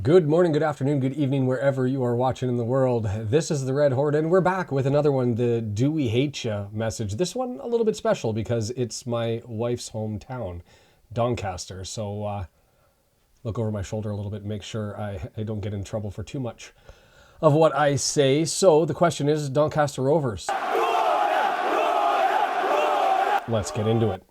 Good morning, good afternoon, good evening, wherever you are watching in the world. This is the Red Horde, and we're back with another one, the Do We Hate Ya message. This one a little bit special because it's my wife's hometown, Doncaster. So look over my shoulder a little bit and make sure I don't get in trouble for too much of what I say. So the question is, Doncaster Rovers. Let's get into it.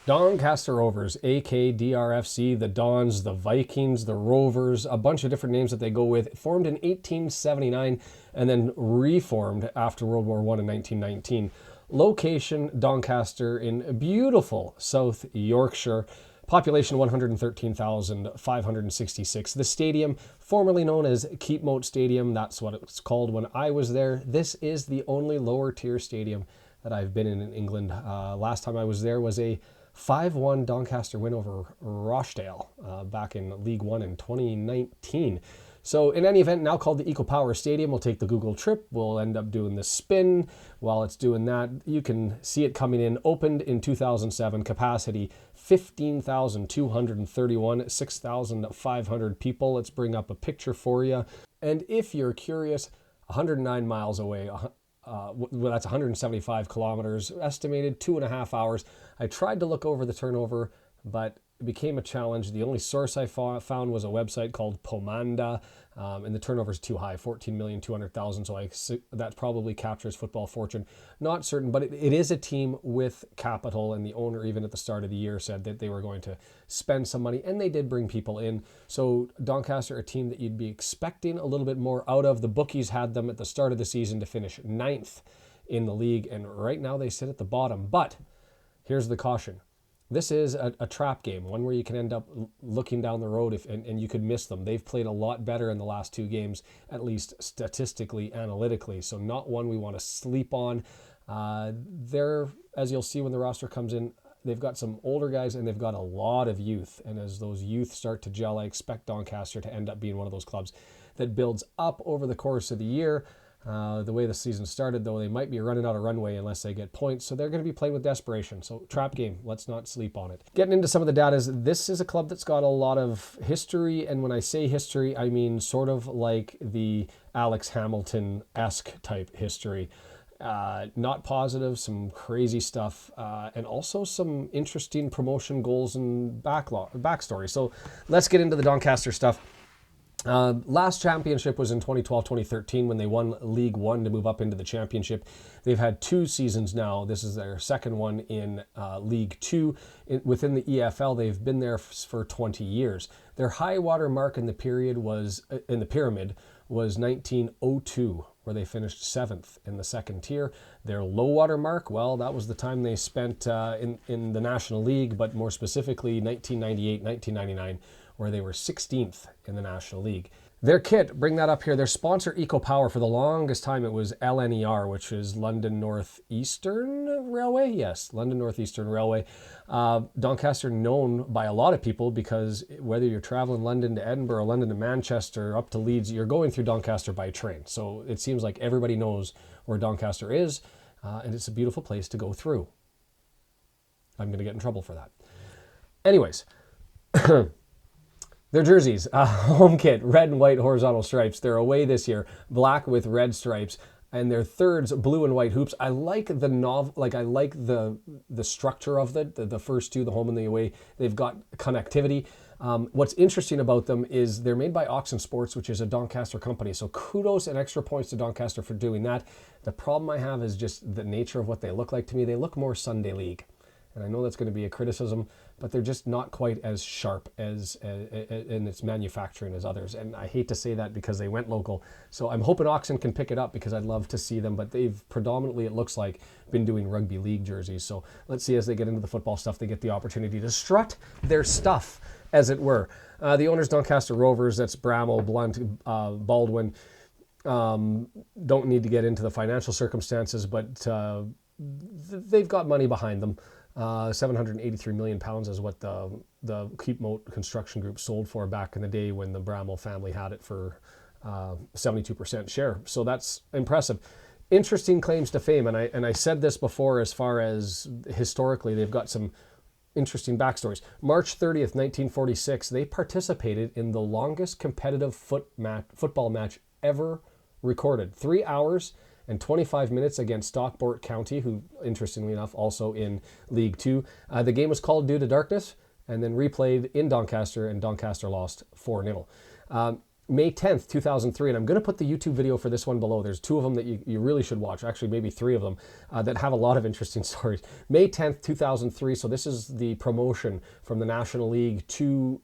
Doncaster Rovers, AKDRFC, the Dons, the Vikings, the Rovers, a bunch of different names that they go with, formed in 1879 and then reformed after World War I in 1919. Location, Doncaster in beautiful South Yorkshire. Population 113,566. The stadium, formerly known as Keepmoat Stadium, that's what it was called when I was there. This is the only lower tier stadium that I've been in England. Last time I was there was a 5-1 Doncaster win over Rochdale back in League One in 2019. So in any event, now called the Eco Power Stadium, we'll take the Google trip. We'll end up doing the spin. While it's doing that, you can see it coming in. Opened in 2007, capacity 15,231, 6,500 people. Let's bring up a picture for you. And if you're curious, 109 miles away, well, that's 175 kilometers, estimated 2.5 hours. I tried to look over the turnover, but it became a challenge. The only source I found was a website called Pomanda, and the turnover is too high, 14,200,000. So that probably captures Football Fortune. Not certain, but it is a team with capital, and the owner, even at the start of the year, said that they were going to spend some money, and they did bring people in. So Doncaster, a team that you'd be expecting a little bit more out of. The bookies had them at the start of the season to finish 9th in the league, and right now they sit at the bottom. But here's the caution. This is a trap game, one where you can end up looking down the road and you could miss them. They've played a lot better in the last 2 games, at least statistically, analytically, so not one we want to sleep on. They're, as you'll see when the roster comes in, they've got some older guys and they've got a lot of youth. And as those youth start to gel, I expect Doncaster to end up being one of those clubs that builds up over the course of the year. The way the season started, though, they might be running out of runway unless they get points. So they're going to be playing with desperation. So trap game, let's not sleep on it. Getting into some of the data, this is a club that's got a lot of history. And when I say history, I mean sort of like the Alex Hamilton-esque type history. Not positive, some crazy stuff, and also some interesting promotion goals and backstory. So let's get into the Doncaster stuff. Last championship was in 2012-2013 when they won League One to move up into the championship. They've had 2 seasons now. This is their second one in League Two. Within the EFL, they've been there for 20 years. Their high water mark in the pyramid was 1902, where they finished 7th in the second tier. Their low water mark, well, that was the time they spent in the National League, but more specifically 1998-1999, where they were 16th in the National League. Their kit, bring that up here, their sponsor Eco Power, for the longest time it was LNER, which is London North Eastern Railway. Yes, London North Eastern Railway. Doncaster known by a lot of people because whether you're traveling London to Edinburgh, London to Manchester, up to Leeds, you're going through Doncaster by train. So it seems like everybody knows where Doncaster is, and it's a beautiful place to go through. I'm going to get in trouble for that. Anyways, their jerseys, home kit, red and white horizontal stripes. They're away this year, black with red stripes, and their thirds, blue and white hoops. I like the structure of the first 2, the home and the away. They've got connectivity. What's interesting about them is they're made by Oxen Sports, which is a Doncaster company. So kudos and extra points to Doncaster for doing that. The problem I have is just the nature of what they look like to me. They look more Sunday League. And I know that's going to be a criticism, but they're just not quite as sharp as in its manufacturing as others. And I hate to say that because they went local. So I'm hoping Oxen can pick it up because I'd love to see them. But they've predominantly, it looks like, been doing rugby league jerseys. So let's see as they get into the football stuff, they get the opportunity to strut their stuff, as it were. The owners, Doncaster Rovers, that's Bramall, Blunt, Baldwin. Don't need to get into the financial circumstances, but they've got money behind them. 783 million pounds is what the Keepmoat Construction Group sold for back in the day when the Bramall family had it for 72% share. So that's impressive. interesting claims to fame, and I said this before as far as historically, they've got some interesting backstories. March 30th, 1946, they participated in the longest competitive football match ever recorded. 3 hours and 25 minutes against Stockport County, who, interestingly enough, also in League Two. The game was called due to darkness and then replayed in Doncaster, and Doncaster lost 4-0. May 10th, 2003, and I'm going to put the YouTube video for this one below. There's 2 of them that you really should watch, actually maybe 3 of them, that have a lot of interesting stories. May 10th, 2003, so this is the promotion from the National League to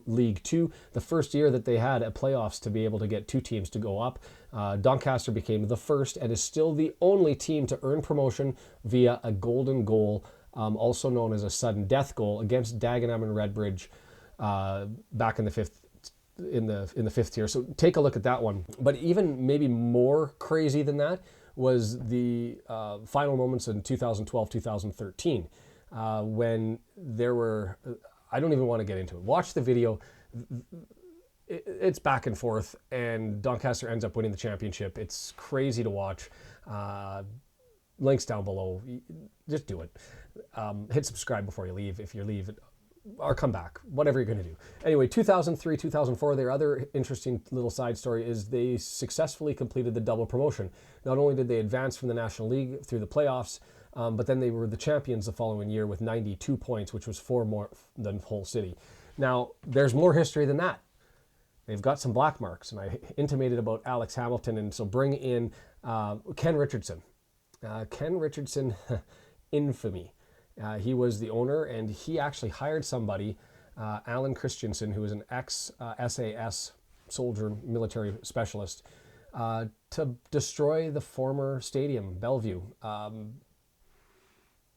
League Two, the first year that they had a playoffs to be able to get 2 teams to go up. Doncaster became the first and is still the only team to earn promotion via a golden goal, also known as a sudden death goal, against Dagenham and Redbridge back in the fifth tier. So take a look at that one. But even maybe more crazy than that was the final moments in 2012-2013 when there were, I don't even want to get into it. Watch the video. It's back and forth, and Doncaster ends up winning the championship. It's crazy to watch. Links down below. Just do it. Hit subscribe before you leave, if you leave, or come back, whatever you're going to do. Anyway, 2003, 2004, their other interesting little side story is they successfully completed the double promotion. Not only did they advance from the National League through the playoffs, but then they were the champions the following year with 92 points, which was 4 more than Hull City. Now, there's more history than that. They've got some black marks, and I intimated about Alex Hamilton, and so bring in Ken Richardson. Ken Richardson, infamy. He was the owner, and he actually hired somebody, Alan Christensen, who was an ex-SAS soldier, military specialist, to destroy the former stadium, Bellevue.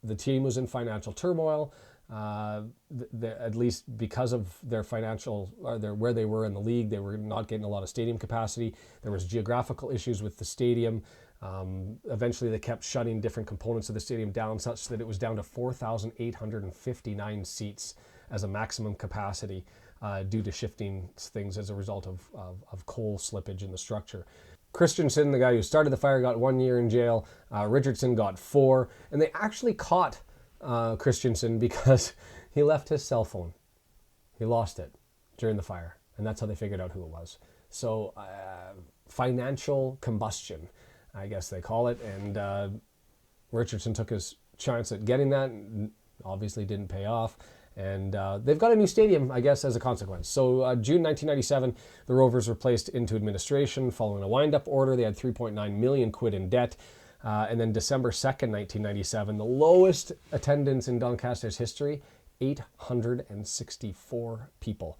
The team was in financial turmoil. At least because of their financial, or where they were in the league, they were not getting a lot of stadium capacity. There was geographical issues with the stadium. Eventually they kept shutting different components of the stadium down, such that it was down to 4,859 seats as a maximum capacity due to shifting things as a result of coal slippage in the structure. Christensen, the guy who started the fire, got 1 year in jail. Richardson got 4, and they actually caught Christensen because he left his cell phone. He lost it during the fire, and that's how they figured out who it was. So financial combustion, I guess they call it, and Richardson took his chance at getting that, and obviously didn't pay off, and they've got a new stadium, I guess, as a consequence. So June 1997, the Rovers were placed into administration following a wind-up order. They had 3.9 million quid in debt. And then December 2nd, 1997, the lowest attendance in Doncaster's history, 864 people.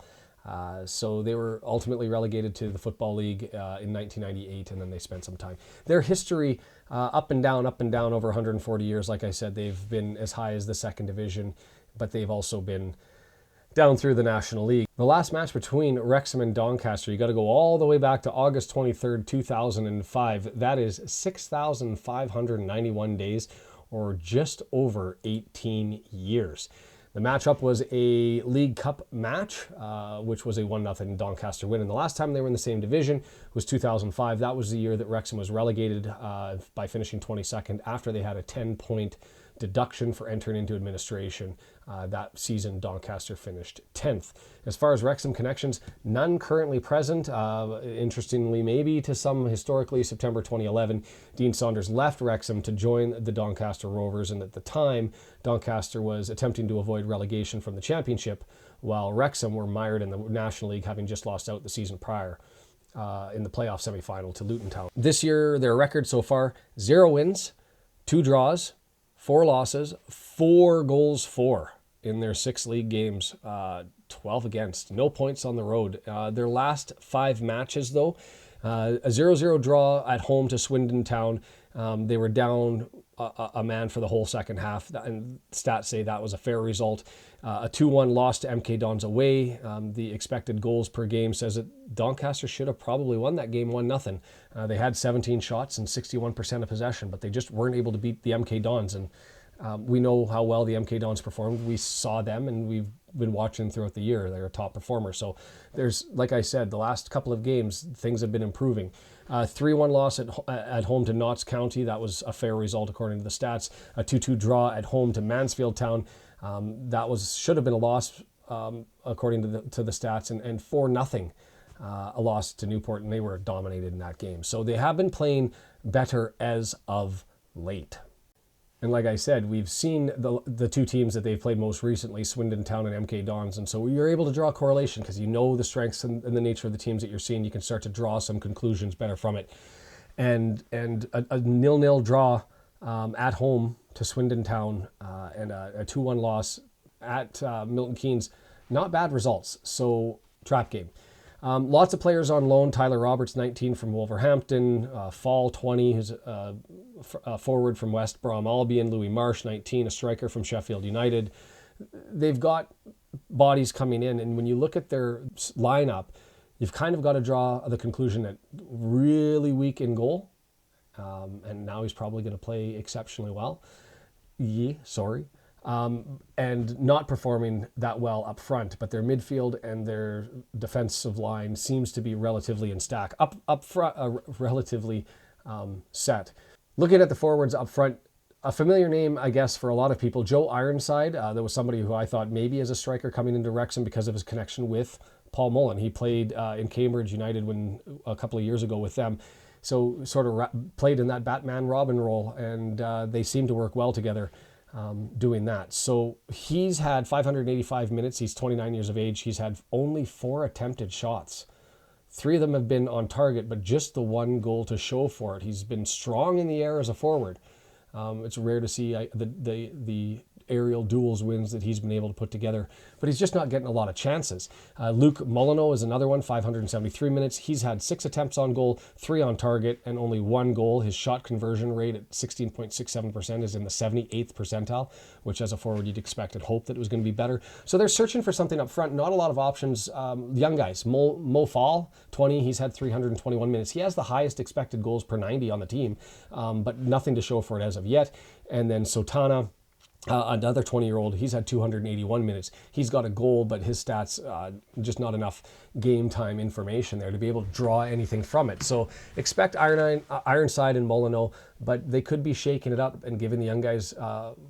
So they were ultimately relegated to the Football League in 1998, and then they spent some time. Their history, up and down over 140 years, like I said, they've been as high as the second division, but they've also been down through the National League. The last match between Wrexham and Doncaster, you got to go all the way back to August 23rd, 2005. That is 6,591 days, or just over 18 years. The matchup was a League Cup match, which was a 1-0 Doncaster win. And the last time they were in the same division was 2005. That was the year that Wrexham was relegated by finishing 22nd after they had a 10-point deduction for entering into administration. That season, Doncaster finished 10th. As far as Wrexham connections, none currently present. Interestingly, maybe to some historically, September 2011, Dean Saunders left Wrexham to join the Doncaster Rovers, and at the time, Doncaster was attempting to avoid relegation from the championship, while Wrexham were mired in the National League, having just lost out the season prior in the playoff semi-final to Luton Town. This year, their record so far, 0 wins, 2 draws, 4 losses, 4 goals for in their 6 league games, 12 against. No points on the road. Their last 5 matches, though, a 0-0 draw at home to Swindon Town. They were down a man for the whole second half, and stats say that was a fair result. A 2-1 loss to MK Dons away. The expected goals per game says that Doncaster should have probably won that game 1-0. They had 17 shots and 61% of possession, but they just weren't able to beat the MK Dons. And We know how well the MK Dons performed. We saw them, and we've been watching throughout the year. They're a top performer. So there's, like I said, the last couple of games, things have been improving. 3-1 loss at home to Notts County. That was a fair result according to the stats. A 2-2 draw at home to Mansfield Town. That should have been a loss according to the stats. And 4-0 a loss to Newport, and they were dominated in that game. So they have been playing better as of late. And like I said, we've seen the two teams that they've played most recently, Swindon Town and MK Dons. And so you're able to draw a correlation because you know the strengths and the nature of the teams that you're seeing. You can start to draw some conclusions better from it. And a 0-0 draw at home to Swindon Town and a 2-1 loss at Milton Keynes, not bad results. So trap game. Lots of players on loan. Tyler Roberts, 19 from Wolverhampton. Fall, 20, who's a forward from West Brom Albion. Louis Marsh, 19, a striker from Sheffield United. They've got bodies coming in, and when you look at their lineup, you've kind of got to draw the conclusion that really weak in goal, and now he's probably going to play exceptionally well. And not performing that well up front, but their midfield and their defensive line seems to be relatively in stack. Up front, relatively set. Looking at the forwards up front, a familiar name, I guess, for a lot of people, Joe Ironside. There was somebody who I thought maybe as a striker coming into Wrexham because of his connection with Paul Mullen. He played in Cambridge United a couple of years ago with them. So sort of played in that Batman Robin role, and they seem to work well together. Doing that. So he's had 585 minutes. He's 29 years of age. He's had only 4 attempted shots. 3 of them have been on target, but just the 1 goal to show for it. He's been strong in the air as a forward. It's rare to see the aerial duels wins that he's been able to put together, but he's just not getting a lot of chances. Luke Molyneyx is another one, 573 minutes. He's had 6 attempts on goal, 3 on target, and only 1 goal. His shot conversion rate at 16.67% is in the 78th percentile, which as a forward you'd expect and hope that it was going to be better. So they're searching for something up front. Not a lot of options. Young guys, Mo Fall, 20, he's had 321 minutes. He has the highest expected goals per 90 on the team, but nothing to show for it as of yet. And then Sotana, another 20-year-old, he's had 281 minutes. He's got a goal, but his stats, just not enough game time information there to be able to draw anything from it. So expect Ironside and Molyneux, but they could be shaking it up and giving the young guys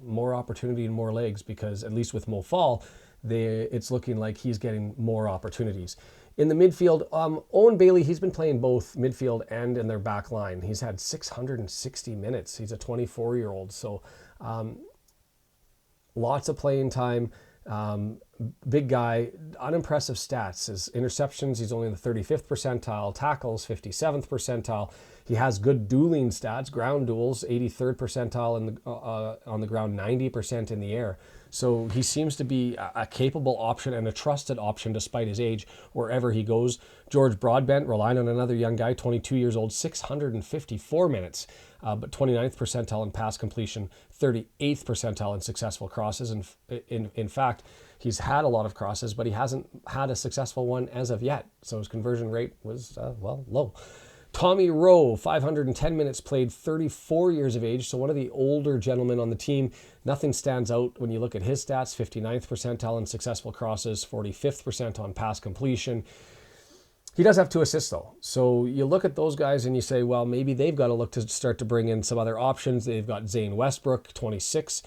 more opportunity and more legs, because at least with Mo Fall, it's looking like he's getting more opportunities. In the midfield, Owen Bailey, he's been playing both midfield and in their back line. He's had 660 minutes. He's a 24-year-old, so lots of playing time. Big guy, unimpressive stats. His interceptions, he's only in the 35th percentile. Tackles, 57th percentile. He has good dueling stats. Ground duels, 83rd percentile on the ground, 90% in the air. So he seems to be a capable option and a trusted option despite his age wherever he goes. George Broadbent, relying on another young guy, 22 years old, 654 minutes, but 29th percentile in pass completion, 38th percentile in successful crosses. And in fact, he's had a lot of crosses, but he hasn't had a successful one as of yet. So his conversion rate was, low. Tommy Rowe, 510 minutes played, 34 years of age, so one of the older gentlemen on the team. Nothing stands out when you look at his stats. 59th percentile in successful crosses, 45th percent on pass completion. He does have 2 assists though. So you look at those guys and you say, well, maybe they've got to look to start to bring in some other options. They've got Zane Westbrook, 26,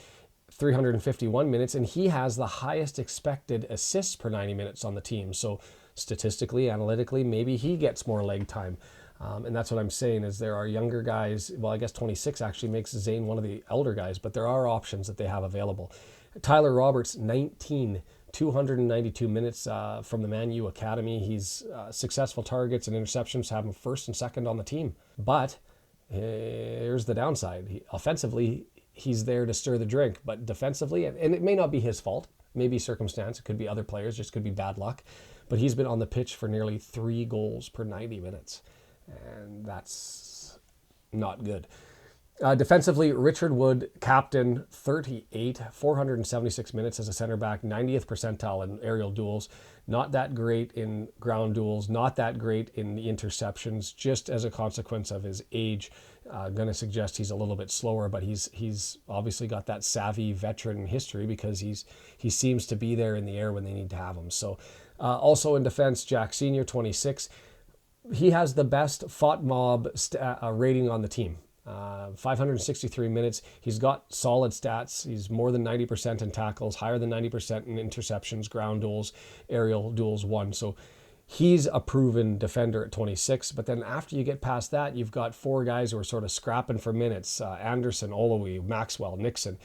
351 minutes, and he has the highest expected assists per 90 minutes on the team. So statistically, analytically, maybe he gets more leg time. And that's what I'm saying, is there are younger guys. Well, I guess 26 actually makes Zane one of the elder guys, but there are options that they have available. Tyler Roberts, 19, 292 minutes from the Man U Academy. He's successful targets and interceptions, have him first and second on the team. But here's the downside. Offensively, he's there to stir the drink, but defensively, and it may not be his fault, maybe circumstance, it could be other players, just could be bad luck, but he's been on the pitch for nearly 3 goals per 90 minutes. And that's not good. Defensively, Richard Wood, captain, 38, 476 minutes as a center back, 90th percentile in aerial duels. Not that great in ground duels, not that great in the interceptions, just as a consequence of his age Going to suggest he's a little bit slower, but he's obviously got that savvy veteran history because he seems to be there in the air when they need to have him. So also in defense, Jack Senior, 26. He has the best fought mob rating on the team. 563 minutes. He's got solid stats. He's more than 90% in tackles, higher than 90% in interceptions, ground duels, aerial duels won. So he's a proven defender at 26. But then after you get past that, you've got 4 guys who are sort of scrapping for minutes. Anderson, Olowe, Maxwell, Nixon.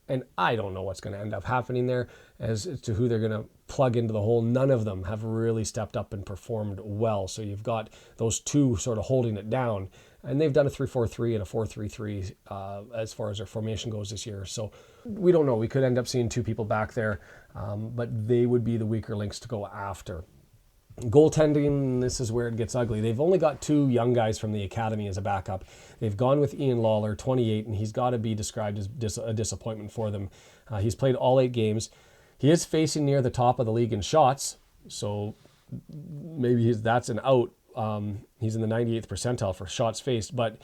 And I don't know what's going to end up happening there as to who they're going to plug into the hole. None of them have really stepped up and performed well. So you've got those 2 sort of holding it down. And they've done a 3-4-3 and a 4-3-3 as far as their formation goes this year. So we don't know. We could end up seeing 2 people back there, but they would be the weaker links to go after. Goaltending, this is where it gets ugly. They've only got 2 young guys from the academy as a backup. They've gone with Ian Lawler, 28, and he's got to be described as a disappointment for them. He's played all 8 games. He is facing near the top of the league in shots, so maybe that's an out. He's in the 98th percentile for shots faced, but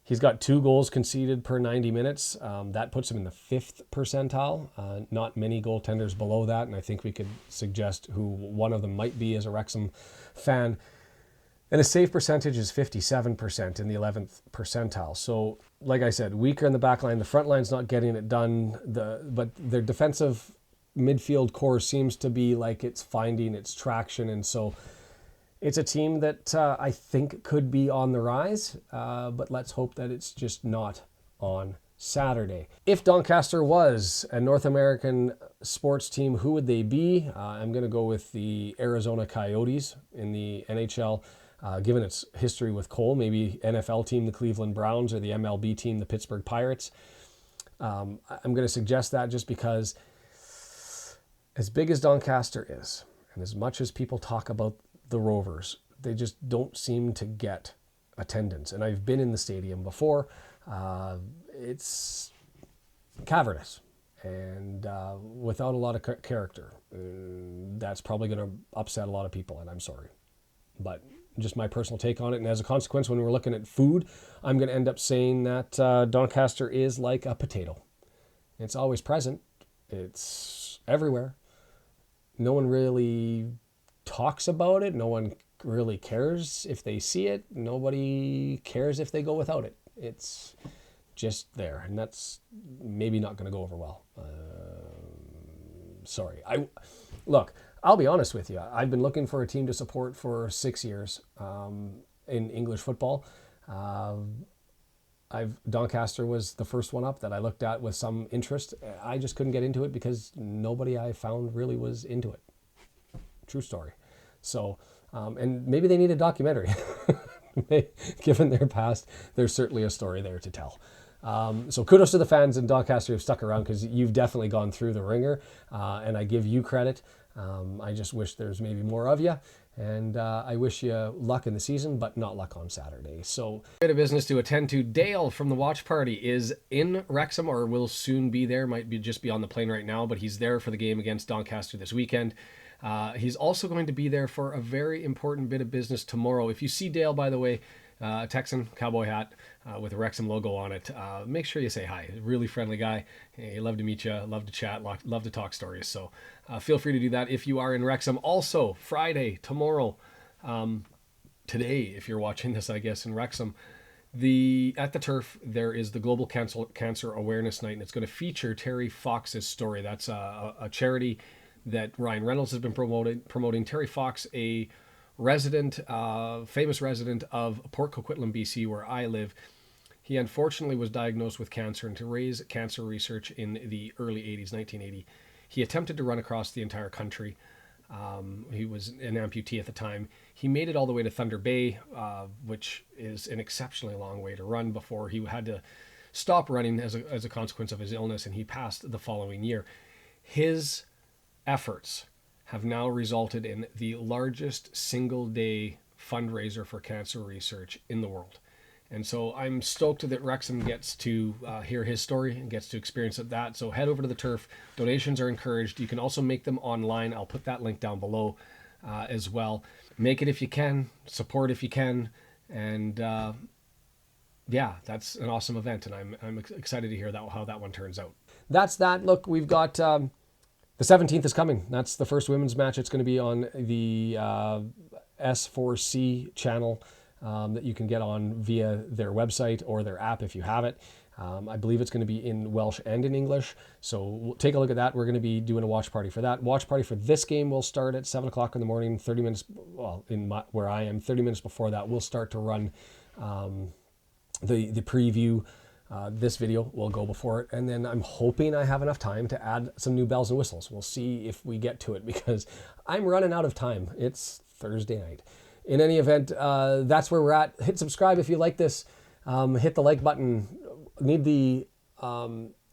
he's got 2 goals conceded per 90 minutes. That puts him in the 5th percentile. Not many goaltenders below that, and I think we could suggest who one of them might be as a Wrexham fan. And his save percentage is 57% in the 11th percentile. So, like I said, weaker in the back line. The front line's not getting it done, but their defensive midfield core seems to be like it's finding its traction, and so it's a team that I think could be on the rise, but let's hope that it's just not on Saturday. If Doncaster was a North American sports team, who would they be? I'm going to go with the Arizona Coyotes in the NHL, given its history with Cole. Maybe NFL team, the Cleveland Browns, or the MLB team, the Pittsburgh Pirates. I'm going to suggest that just because as big as Doncaster is, and as much as people talk about the Rovers, they just don't seem to get attendance. And I've been in the stadium before. It's cavernous and without a lot of character. That's probably going to upset a lot of people, and I'm sorry. But just my personal take on it. And as a consequence, when we're looking at food, I'm going to end up saying that Doncaster is like a potato. It's always present. It's everywhere. No one really talks about it. No one really cares if they see it. Nobody cares if they go without it. It's just there, and that's maybe not going to go over well. Sorry. I'll be honest with you. I've been looking for a team to support for 6 years in English football. Doncaster was the first one up that I looked at with some interest. I just couldn't get into it because nobody I found really was into it. True story. So, and maybe they need a documentary. Given their past, there's certainly a story there to tell. So kudos to the fans in Doncaster who've stuck around, because you've definitely gone through the ringer, and I give you credit. I just wish there's maybe more of you, and I wish you luck in the season, but not luck on Saturday. So, bit of business to attend to. Dale from the watch party is in Wrexham, or will soon be there. Might be just be on the plane right now, but he's there for the game against Doncaster this weekend. He's also going to be there for a very important bit of business tomorrow. If you see Dale, by the way, Texan cowboy hat with a Wrexham logo on it, make sure you say hi. Really friendly guy. He'd love to meet you, love to chat, love to talk stories. So feel free to do that if you are in Wrexham. Also, Friday, tomorrow, today, if you're watching this, I guess, in Wrexham, at the Turf, there is the Global Cancer Awareness Night, and it's going to feature Terry Fox's story. That's a charity that Ryan Reynolds has been promoting. Terry Fox, a resident, famous resident of Port Coquitlam, BC, where I live. He unfortunately was diagnosed with cancer, and to raise cancer research in the early 80s, 1980, he attempted to run across the entire country. He was an amputee at the time. He made it all the way to Thunder Bay, which is an exceptionally long way to run, before he had to stop running as a consequence of his illness, and he passed the following year. His efforts have now resulted in the largest single-day fundraiser for cancer research in the world. And so I'm stoked that Wrexham gets to hear his story and gets to experience that. So head over to the Turf. Donations are encouraged. You can also make them online. I'll put that link down below as well. Make it if you can. Support if you can. And Yeah, that's an awesome event, and I'm excited to hear how that one turns out. That's that. Look, we've got the 17th is coming. That's the first women's match. It's going to be on the S4C channel that you can get on via their website or their app if you have it. I believe it's going to be in Welsh and in English. So take a look at that. We're going to be doing a watch party for that. Watch party for this game will start at 7 o'clock in the morning, 30 minutes, well, where I am, 30 minutes before that, we'll start to run the preview. This video will go before it, and then I'm hoping I have enough time to add some new bells and whistles. We'll see if we get to it, because I'm running out of time. It's Thursday night. In any event, that's where we're at. Hit subscribe if you like this. Hit the like button. Need the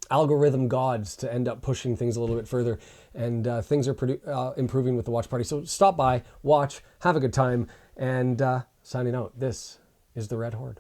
algorithm gods to end up pushing things a little bit further, and things are improving with the watch party. So stop by, watch, have a good time, and signing out. This is the Red Horde.